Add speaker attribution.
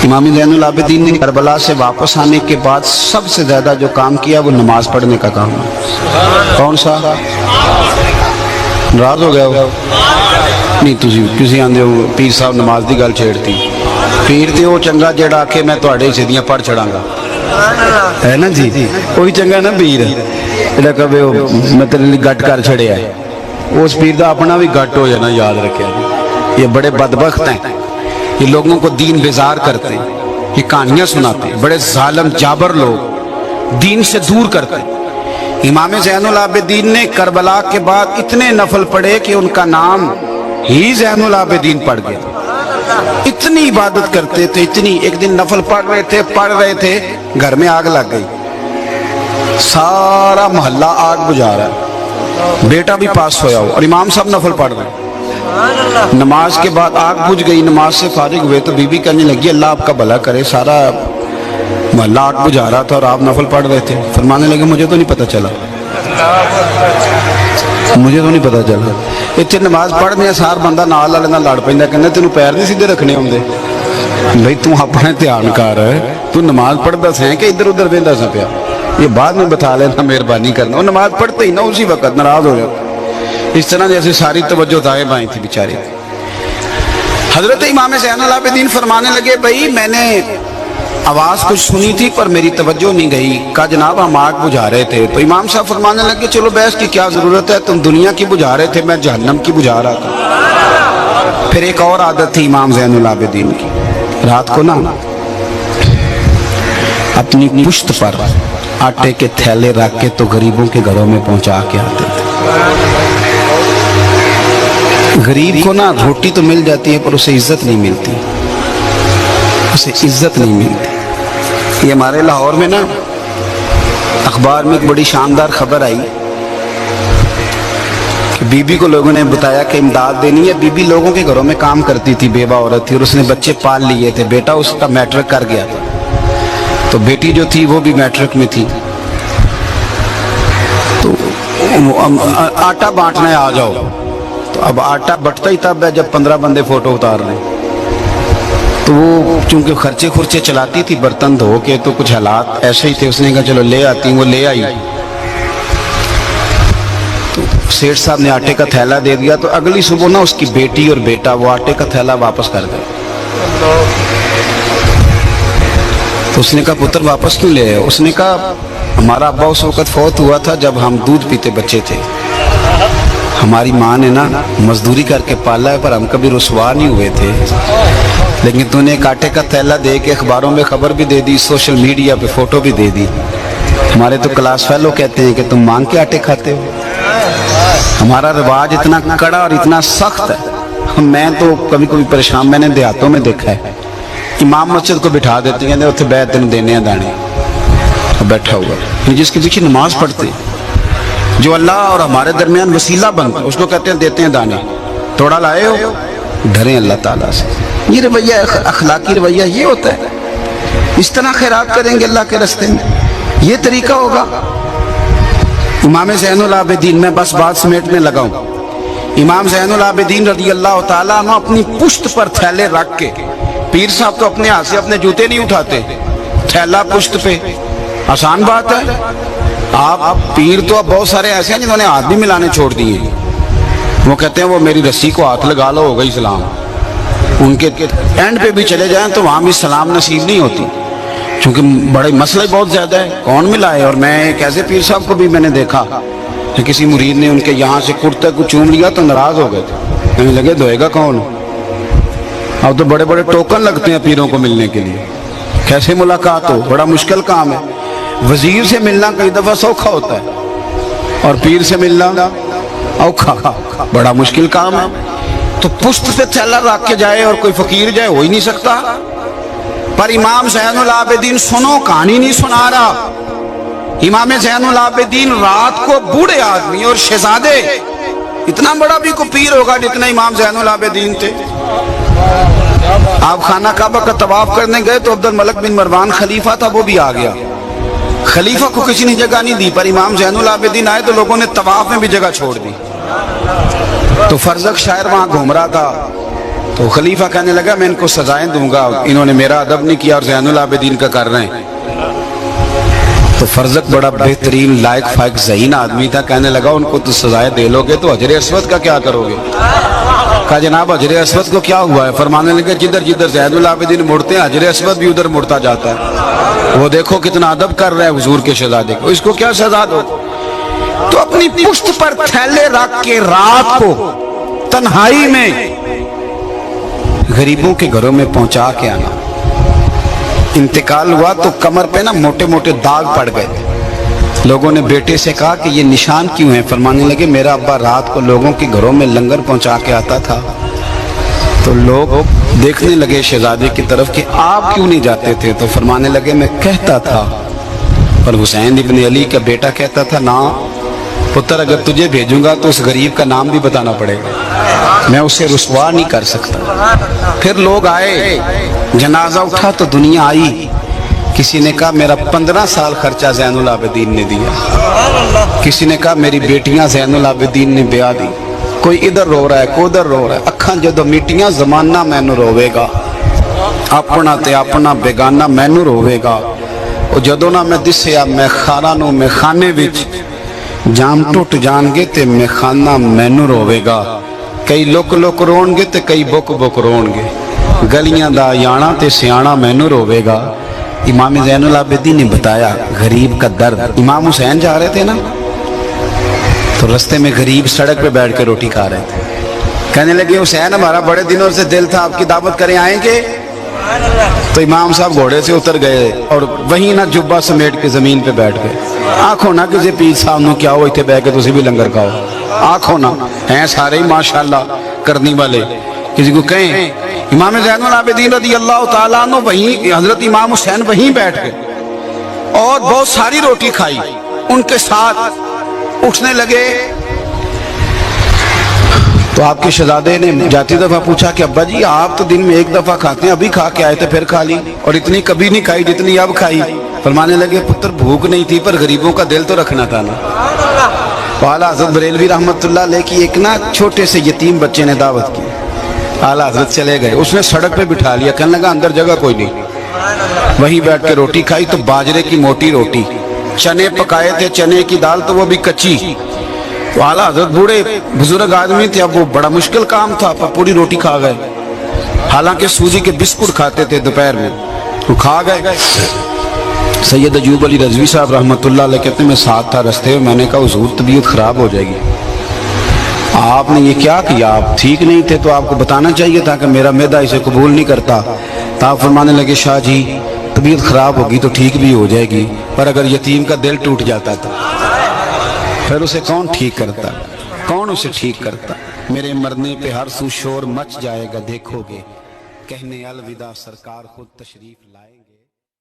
Speaker 1: इमाम ज़ैनुल आबिदीन ने करबला से वापस आने के बाद सबसे ज़्यादा जो काम किया वो नमाज पढ़ने का काम है। कौन सा? नाराज हो गया हो? नहीं, तुसी आंदे हो पीर साहब नमाज की गल छेड़ती। पीर तो वो चंगा जेड़ा आखे मैं तुहाडे सिद्धियां पढ़ छड़ांगा, है ना जी? वही चंगा ना पीर जेड़ा कहे मैं तेरे लिए गट कर छड़िया है। उस पीर का अपना भी गट हो जाना, याद रखे। ये बड़े बदबख्त हैं, ये लोगों को दीन बेजार करते हैं, ये कहानियां सुनाते हैं, बड़े जालिम जाबर लोग दीन से दूर करते हैं। इमाम ज़ैनुल आबिदीन ने करबला के बाद इतने नफल पढ़े कि उनका नाम ही ज़ैनुल आबिदीन पड़ गया। इतनी इबादत करते थे, इतनी। एक दिन नफल पढ़ रहे थे, घर में आग लग गई, सारा मोहल्ला आग बुझा रहा है, बेटा भी पास होया हो और इमाम साहब नफल पढ़ रहे हैं। नमाज के बाद आग बुझ गई, नमाज से फारिग हुए तो बीबी कहने लगी अल्लाह आपका भला करे, सारा मोहल्ला आग बुझा रहा था और आप नफल पढ़ रहे थे। फरमाने लगे मुझे तो नहीं पता चला, मुझे तो नहीं पता चला। इतने नमाज पढ़ने सार बंदा नाल वाले नाल लड़ पैंदा, कहंदा तेनू पैर नहीं सीधे रखने आउंदे। भाई तू अपने ध्यान कर, तू नमाज पढ़दा सैं कि इधर उधर वेंदा सा पिया? ये बाद में बता लेना, मेहरबानी करना। वो नमाज पढ़ते ही ना उसी वक्त नाराज हो जाता। इस तरह जैसे सारी तवज्जो दाएं बाएं थी बेचारे। हजरत इमाम ज़ैनुल आबिदीन फरमाने लगे भाई मैंने आवाज कुछ सुनी थी पर मेरी तवज्जो नहीं गई। कहा जनाब हम आग बुझा रहे थे। तो इमाम साहब फरमाने लगे चलो बहस की क्या जरूरत है, तुम दुनिया की बुझा रहे थे, मैं जहन्नम की बुझा रहा था। फिर एक और आदत थी इमाम ज़ैनुल आबिदीन की, रात को ना अपनी पुश्त पर आटे के थैले रख के तो गरीबों के घरों में पहुंचा के आते थे। गरीब को ना रोटी तो मिल जाती है पर उसे इज्जत नहीं मिलती, उसे इज्जत नहीं मिलती। ये हमारे लाहौर में ना अखबार में एक बड़ी शानदार खबर आई कि बीबी को लोगों ने बताया कि इमदाद देनी है। बीबी लोगों के घरों में काम करती थी, बेवा औरत थी और उसने बच्चे पाल लिए थे। बेटा उसका मैट्रिक कर गया था, तो बेटी जो थी वो भी मैट्रिक में थी। तो आटा बांटने आ जाओ, तो अब आटा बटता ही तब है जब 15 बंदे फोटो उतार लें। तो वो चूंकि खर्चे खुर्चे चलाती थी बर्तन धो के, तो कुछ हालात ऐसे ही थे। उसने कहा चलो ले आती, वो ले आई। तो सेठ साहब ने आटे का थैला दे दिया। तो अगली सुबह ना उसकी बेटी और बेटा वो आटे का थैला वापस कर गए। तो उसने कहा पुत्र वापस क्यों ले आए? उसने कहा हमारा अब्बा उस वक्त फौत हुआ था जब हम दूध पीते बच्चे थे। हमारी माँ ने ना मजदूरी करके पाला है पर हम कभी रुसवा नहीं हुए थे, लेकिन तूने एक आटे का थैला दे के अखबारों में खबर भी दे दी, सोशल मीडिया पे फोटो भी दे दी। हमारे तो क्लास फेलो कहते हैं कि तुम मांग के आटे खाते हो। हमारा रिवाज इतना कड़ा और इतना सख्त है, मैं तो कभी कभी परेशान, मैंने देहातों में देखा है इमाम मस्जिद को बिठा देते हैं, उत्थे बैठ तेन देने हैं दाने, बैठा हुआ। जिसके पीछे नमाज पढ़ते जो अल्लाह और हमारे दरमियान वसीला बनता उसको कहते हैं देते हैं दाने। थोड़ा लाए हो, डरें अल्लाह ताला से। ये रवैया अखलाकी रवैया ये होता है। इस तरह खैरात करेंगे अल्लाह के रास्ते में, ये तरीका होगा। इमाम ज़ैनुल आबिदीन, मैं बस बात समेटने लगा हूँ। इमाम ज़ैनुल आबिदीन रज़ी अल्लाह ताला अन्हु अपनी पुश्त पर थैले रख के, पीर साहब तो अपने हाथ से अपने जूते नहीं उठाते, थैला पुश्त पे, आसान बात है। आप पीर तो अब बहुत सारे ऐसे हैं जिन्होंने हाथ भी मिलाने छोड़ दिए। वो कहते हैं वो मेरी रस्सी को हाथ लगा लो हो गई सलाम। उनके एंड पे भी चले जाएं तो वहाँ भी सलाम नसीब नहीं होती, क्योंकि बड़े मसले बहुत ज़्यादा है, कौन मिलाए। और मैं एक ऐसे पीर साहब को भी मैंने देखा कि किसी मुरीद ने उनके यहाँ से कुर्ते को चूम लिया तो नाराज़ हो गए थे, कहने लगे धोएगा कौन? अब तो बड़े बड़े टोकन लगते हैं पीरों को मिलने के लिए, कैसे मुलाकात हो, बड़ा मुश्किल काम है। वजीर से मिलना कई दफ़ा सौखा होता है और पीर से मिलना औखा, बड़ा मुश्किल काम है। तो पुश्त पे थैला रख के जाए और कोई फकीर जाए, हो ही नहीं सकता। पर इमाम ज़ैनुल आबिदीन, सुनो कहानी नहीं सुना रहा, इमाम ज़ैनुल आबिदीन रात को बूढ़े आदमी और शहजादे, इतना बड़ा भी कोई पीर होगा जितना इमाम ज़ैनुल आबिदीन थे। आप खाना काबा का तवाफ करने गए तो अब्दुल मलिक बिन मरवान खलीफा था, वो भी आ गया। खलीफा को किसी ने जगह नहीं दी, पर इमाम ज़ैनुल आबिदीन आए तो लोगों ने तवाफ में भी जगह छोड़ दी। तो फर्जक शायर वहां घूम रहा था, تو خلیفہ کہنے لگا میں ان کو سزائیں دوں گا، انہوں نے میرا ادب نہیں کیا اور زین العابدین کا کر رہے ہیں۔ تو فرزق بڑا بہترین لائق فائق ذہین آدمی تھا، کہنے لگا ان کو تو سزائیں دے لو گے تو حجر اسود کا کیا کرو گے؟ کہا جناب حجر اسود کو کیا ہوا ہے؟ فرمانے لگے جدھر جدھر زین العابدین مڑتے ہیں حجر اسود بھی ادھر مڑتا جاتا ہے، وہ دیکھو کتنا ادب کر رہا ہے حضور کے شہزادے کو، اس کو کیا سزا دو؟ تو اپنی پشت پر تھیلے رکھ کے رات کو تنہائی میں غریبوں کے گھروں میں پہنچا کے آنا۔ انتقال ہوا تو کمر پہ نا موٹے موٹے داغ پڑ گئے۔ لوگوں نے بیٹے سے کہا کہ یہ نشان کیوں ہیں؟ فرمانے لگے میرا ابا رات کو لوگوں کے گھروں میں لنگر پہنچا کے آتا تھا، تو لوگ دیکھنے لگے شہزادے کی طرف کہ آپ کیوں نہیں جاتے تھے؟ تو فرمانے لگے میں کہتا تھا، پر حسین ابن علی کا بیٹا کہتا تھا نا پتر اگر تجھے بھیجوں گا تو اس غریب کا نام بھی بتانا پڑے گا، میں اسے رسوا نہیں کر سکتا۔ پھر لوگ آئے، جنازہ اٹھا تو دنیا آئی، کسی نے کہا میرا 15 سال خرچہ زین العابدین نے دیا، کسی نے کہا میری بیٹیاں زین العابدین نے بیاہ دی، کوئی ادھر رو رہا ہے کوئی ادھر رو رہا ہے۔ اکھاں جدو میٹیاں زمانہ مینو روے گا، اپنا تے اپنا بیگانہ مینو روے گا، اور جدو نہ میں دسیا میں خانہ نو میں خانے وچ جام ٹوٹ جان گے تے میں خانہ مینو روے گا، کئی لک لک رون گے تے کئی بک بک رون گے، گلیاں دا یانا تے سیانا مینو روے گا۔ امام زین العابدین نے بتایا غریب کا درد۔ امام حسین جا رہے تھے نا تو رستے میں غریب سڑک پہ بیٹھ کے روٹی کھا رہے تھے، کہنے لگے حسین ہمارا بڑے دنوں سے دل تھا آپ کی دعوت کریں، آئیں گے؟ تو امام صاحب گھوڑے سے اتر گئے اور وہیں نہ جبہ سمیٹ کے زمین پہ بیٹھ گئے۔ آنکھوں نہ کسی پیر صاحب نو کیا ہو اتنے بہ کے تسی بھی لنگر کھاؤ، آنکھوں نہ ہیں سارے ہی ماشاءاللہ کرنی والے، کسی کو کہیں امام زین العابدین رضی اللہ تعالیٰ عنہ وہیں، حضرت امام حسین وہیں بیٹھ گئے اور بہت ساری روٹی کھائی، ان کے ساتھ اٹھنے لگے تو آپ کے شہزادے نے جاتی دفعہ پوچھا کہ ابا جی آپ تو دن میں ایک دفعہ کھاتے ہیں، ابھی کھا کے آئے تھے پھر کھا لی، اور اتنی کبھی نہیں کھائی جتنی اب کھائی۔ فرمانے لگے پتر بھوک نہیں تھی پر غریبوں کا دل تو رکھنا تھا نا۔ اعلیٰ حضرت بریلوی رحمت اللہ علیہ کی ایک نا چھوٹے سے یتیم بچے نے دعوت کی، اعلیٰ حضرت چلے گئے، اس نے سڑک پہ بٹھا لیا، کہنے لگا اندر جگہ کوئی نہیں، وہیں بیٹھ کے روٹی کھائی تو باجرے کی موٹی روٹی، چنے پکائے تھے چنے کی دال تو وہ بھی کچی، تو اعلیٰ حضرت بوڑھے بزرگ آدمی تھے، اب وہ بڑا مشکل کام تھا، پر پوری روٹی کھا گئے، حالانکہ سوجی کے بسکٹ کھاتے تھے دوپہر میں، وہ کھا گئے۔ سید ایوب علی رضوی صاحب رحمۃ اللہ علیہ کہتے ہیں میں ساتھ تھا رستے میں، میں نے کہا حضور طبیعت خراب ہو جائے گی، آپ نے یہ کیا کیا؟ آپ ٹھیک نہیں تھے تو آپ کو بتانا چاہیے تھا کہ میرا معدہ اسے قبول نہیں کرتا۔ تو آپ فرمانے لگے شاہ جی طبیعت خراب ہوگی تو ٹھیک بھی ہو جائے گی، پر اگر یتیم کا دل ٹوٹ جاتا تھا پھر اسے کون ٹھیک کرتا، کون اسے ٹھیک کرتا؟ میرے مرنے پہ ہر سو شور مچ جائے گا، دیکھو گے کہنے الوداع سرکار خود تشریف لائے۔